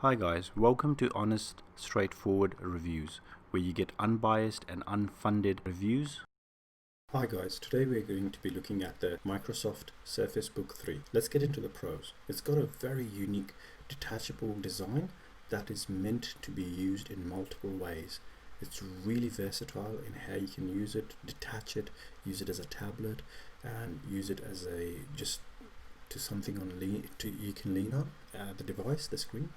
Hi guys, welcome to Honest, Straightforward Reviews, where you get unbiased and unfunded reviews. Hi guys, today we're going to be looking at the Microsoft Surface Book 3. Let's get into the pros. It's got a very unique detachable design that is meant to be used in multiple ways. It's really versatile in how you can use it, detach it, use it as a tablet, and use it as something you can lean on the device, the screen.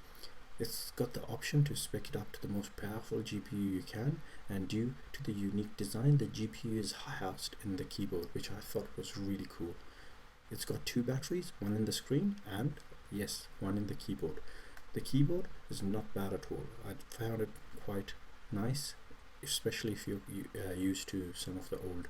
It's got the option to spec it up to the most powerful GPU you can, and due to the unique design, the GPU is housed in the keyboard, which I thought was really cool. It's got two batteries, one in the screen and, yes, one in the keyboard. The keyboard is not bad at all. I found it quite nice, especially if you're used to some of the old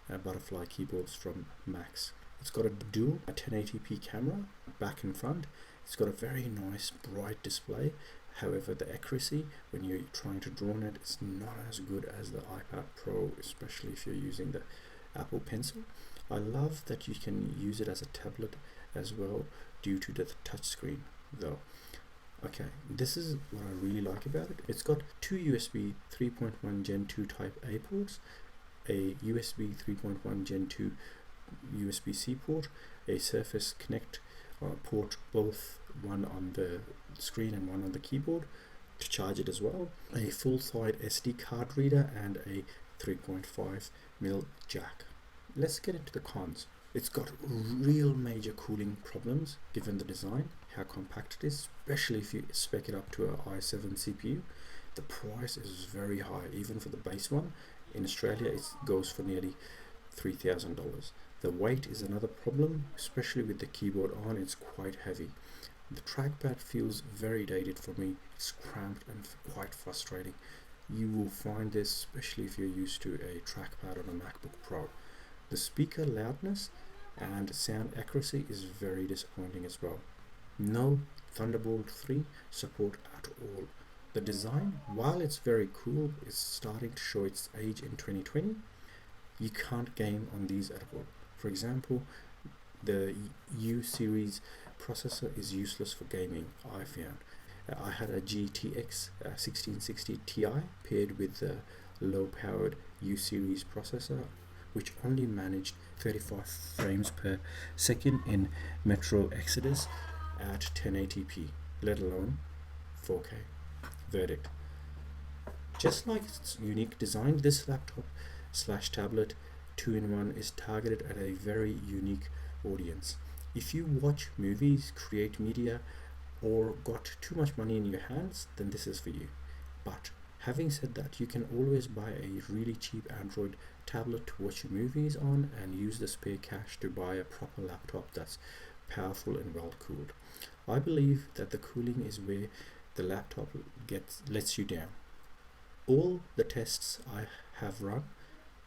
butterfly keyboards from Macs. It's got a dual 1080p camera, back and front. It's got a very nice bright display. However, the accuracy when you're trying to draw on it is not as good as the iPad Pro, especially if you're using the Apple Pencil. I love that you can use it as a tablet as well due to the touchscreen though. Okay, this is what I really like about it. It's got two USB 3.1 Gen 2 Type A ports, a USB 3.1 Gen 2 USB-C port, a Surface Connect port, both one on the screen and one on the keyboard to charge it as well, a full-side SD card reader, and a 3.5mm jack. Let's get into the cons. It's got real major cooling problems given the design, how compact it is, especially if you spec it up to an i7 CPU. The price is very high, even for the base one. In Australia it goes for nearly $3,000. The weight is another problem, especially with the keyboard on. It's quite heavy. The trackpad feels very dated for me. It's cramped and quite frustrating. You will find this especially if you're used to a trackpad on a MacBook Pro. The speaker loudness and sound accuracy is very disappointing as well. No Thunderbolt 3 support at all. The design, while it's very cool, is starting to show its age in 2020. You can't game on these at all. For example, the U series processor is useless for gaming, I found. I had a GTX 1660 Ti paired with the low-powered U series processor, which only managed 35 frames per second in Metro Exodus at 1080p, let alone 4K. Verdict. Just like its unique design, this laptop/tablet 2-in-1 is targeted at a very unique audience. If you watch movies, create media, or got too much money in your hands, then this is for you. But having said that, you can always buy a really cheap Android tablet to watch your movies on and use the spare cash to buy a proper laptop that's powerful and well cooled. I believe that the cooling is where the laptop lets you down. All the tests I have run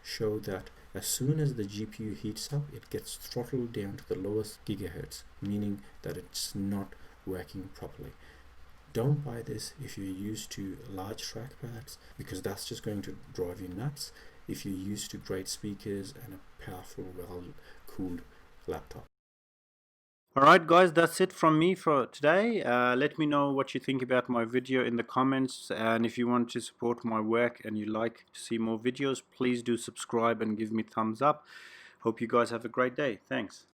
show that as soon as the GPU heats up, it gets throttled down to the lowest gigahertz, meaning that it's not working properly. Don't buy this if you're used to large trackpads, because that's just going to drive you nuts if you're used to great speakers and a powerful, well-cooled laptop. Alright guys, that's it from me for today. Let me know what you think about my video in the comments, and if you want to support my work and you like to see more videos, please do subscribe and give me thumbs up. Hope you guys have a great day. Thanks.